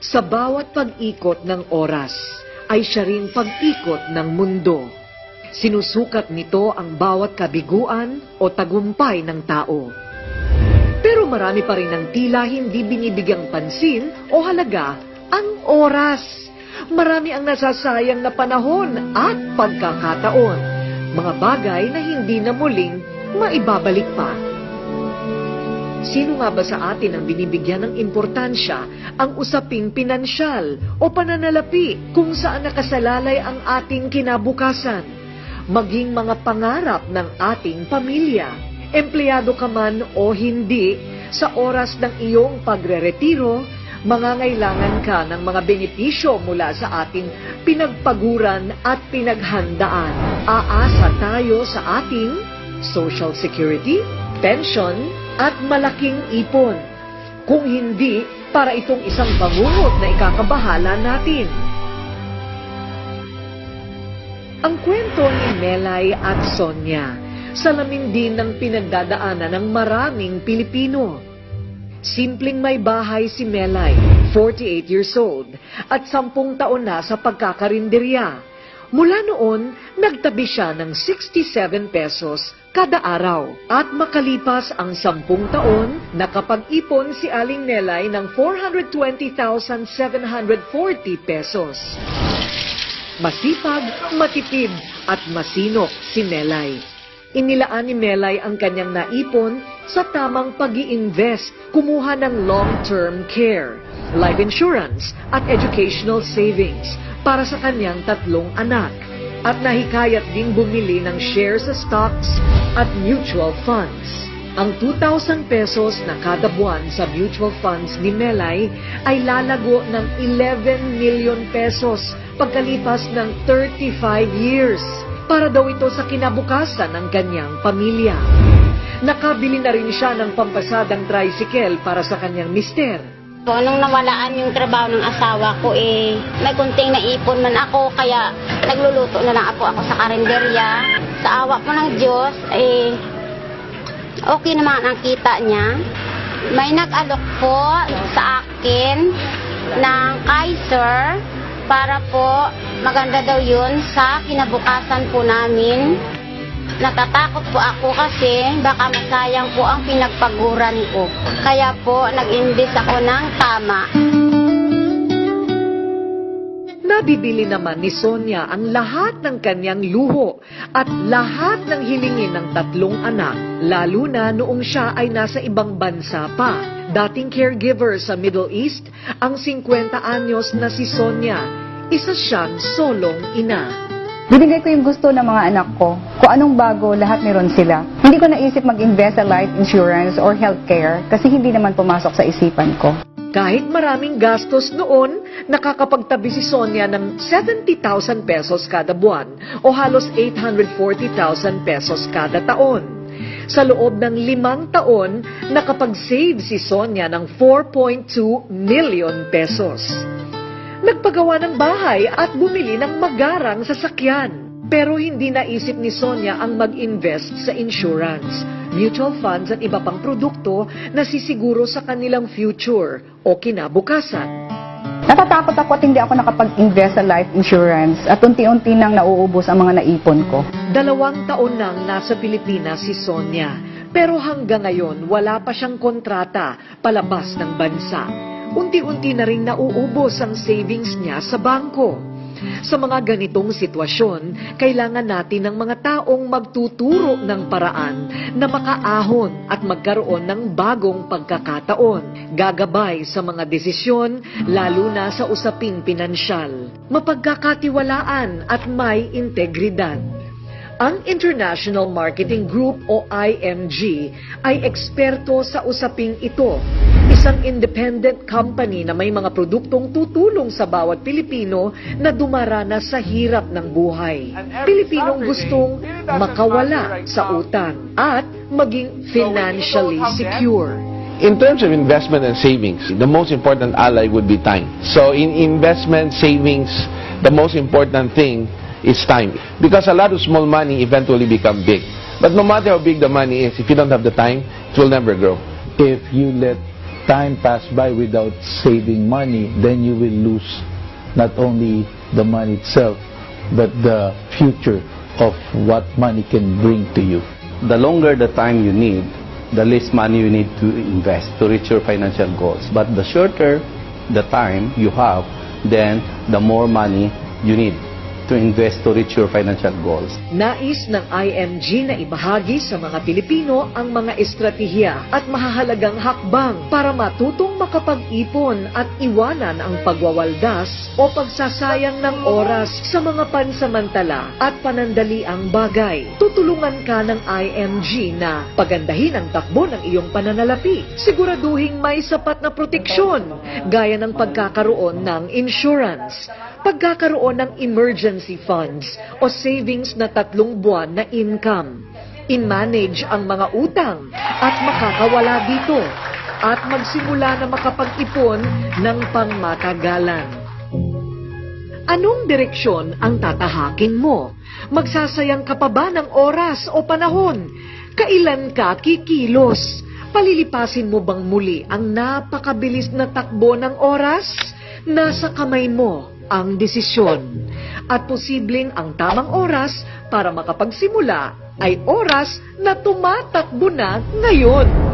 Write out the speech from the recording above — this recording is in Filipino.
Sa bawat pag-ikot ng oras, ay siya ring pag-ikot ng mundo. Sinusukat nito ang bawat kabiguan o tagumpay ng tao. Pero marami pa rin ang tila hindi binibigyang pansin o halaga ang oras. Marami ang nasasayang na panahon at pagkakataon. Mga bagay na hindi na muling maibabalik pa. Sino nga ba sa atin ang binibigyan ng importansya ang usaping pinansyal o pananalapi kung saan nakasalalay ang ating kinabukasan? Maging mga pangarap ng ating pamilya, empleyado ka man o hindi, sa oras ng iyong pagreretiro, mangangailangan ka ng mga benepisyo mula sa ating pinagpaguran at pinaghandaan. Aasa tayo sa ating Social Security, pension, at malaking ipon. Kung hindi, para itong isang bangungot na ikakabahala natin. Ang kwento ni Melay at Sonia, salamin din ng pinagdadaanan ng maraming Pilipino. Simpleng may bahay si Melay, 48 years old, at 10 taon na sa pagkakarinderya. Mula noon, nagtabi siya ng 67 pesos kada araw. At makalipas ang 10 taon, nakapag-ipon si Aling Melay ng 420,740 pesos. Masipag, matipid, at masinop si Melay. Inilaan ni Melay ang kanyang naipon sa tamang pag-i-invest, kumuha ng long-term care, life insurance, at educational savings para sa kanyang 3 anak. At nahikayat ding bumili ng shares sa stocks at mutual funds. Ang 2,000 pesos na kada buwan sa mutual funds ni Melay ay lalago ng 11 million pesos pagkalipas ng 35 years. Para daw ito sa kinabukasan ng kanyang pamilya. Nakabili na rin siya ng pampasadang tricycle para sa kanyang mister. So, nung nawalaan yung trabaho ng asawa ko, may kunting naipon man ako, kaya nagluluto na lang ako sa karinderya. Sa awa po ng Diyos, okay naman ang kita niya. May nag-alok po sa akin ng Kaiser para po maganda daw yun sa kinabukasan po namin. Natatakot po ako kasi baka masayang po ang pinagpaguran ko. Kaya po nag-invest ako ng tama. Nabibili naman ni Sonia ang lahat ng kanyang luho at lahat ng hilingin ng 3 anak, lalo na noong siya ay nasa ibang bansa pa. Dating caregiver sa Middle East, ang 50 anyos na si Sonia, isa siyang solong ina. Binigay ko yung gusto ng mga anak ko. Kung anong bago, lahat meron sila. Hindi ko naisip mag-invest sa life insurance or healthcare kasi hindi naman pumasok sa isipan ko. Kahit maraming gastos noon, nakakapagtabi si Sonia ng 70,000 pesos kada buwan o halos 840,000 pesos kada taon. Sa loob ng 5 taon, nakapag-save si Sonia ng 4.2 million pesos. Nagpagawa ng bahay at bumili ng magarang sasakyan. Pero hindi naisip ni Sonia ang mag-invest sa insurance, mutual funds at iba pang produkto na sisiguro sa kanilang future o kinabukasan. Natatakot ako at hindi ako nakapag-invest sa life insurance at unti-unti nang nauubos ang mga naipon ko. 2 taon nang nasa Pilipinas si Sonia, pero hanggang ngayon wala pa siyang kontrata palabas ng bansa. Unti-unti na rin nauubos ang savings niya sa bangko. Sa mga ganitong sitwasyon, kailangan natin ng mga taong magtuturo ng paraan na makaahon at magkaroon ng bagong pagkakataon. Gagabay sa mga desisyon, lalo na sa usaping pinansyal. Mapagkakatiwalaan at may integridad. Ang International Marketing Group o IMG ay eksperto sa usaping ito. Isang independent company na may mga produktong tutulong sa bawat Pilipino na dumaranas sa hirap ng buhay. Pilipinong gustong makawala sa utang at maging financially secure. In terms of investment and savings, the most important ally would be time. So in investment, savings, the most important thing is time. Because a lot of small money eventually become big. But no matter how big the money is, if you don't have the time, it will never grow. If you let time pass by without saving money, then you will lose not only the money itself, but the future of what money can bring to you. The longer the time you need, the less money you need to invest to reach your financial goals. But the shorter the time you have, then the more money you need to invest to reach your financial goals. Nais ng IMG na ibahagi sa mga Pilipino ang mga estratehiya at mahahalagang hakbang para matutong makapag-ipon at iwanan ang pagwawaldas o pagsasayang ng oras sa mga pansamantala at panandaliang bagay. Tutulungan ka ng IMG na pagandahin ang takbo ng iyong pananalapi. Siguraduhing may sapat na proteksyon gaya ng pagkakaroon ng insurance, pagkakaroon ng emergency funds o savings na 3 buwan na income. In-manage ang mga utang at makakawala dito at magsimula na makapag-ipon ng pangmatagalan. Anong direksyon ang tatahakin mo? Magsasayang ka pa ba ng oras o panahon? Kailan ka kikilos? Palilipasin mo bang muli ang napakabilis na takbo ng oras? Nasa kamay mo ang desisyon. At posibleng ang tamang oras para makapagsimula ay oras na tumatakbo na ngayon.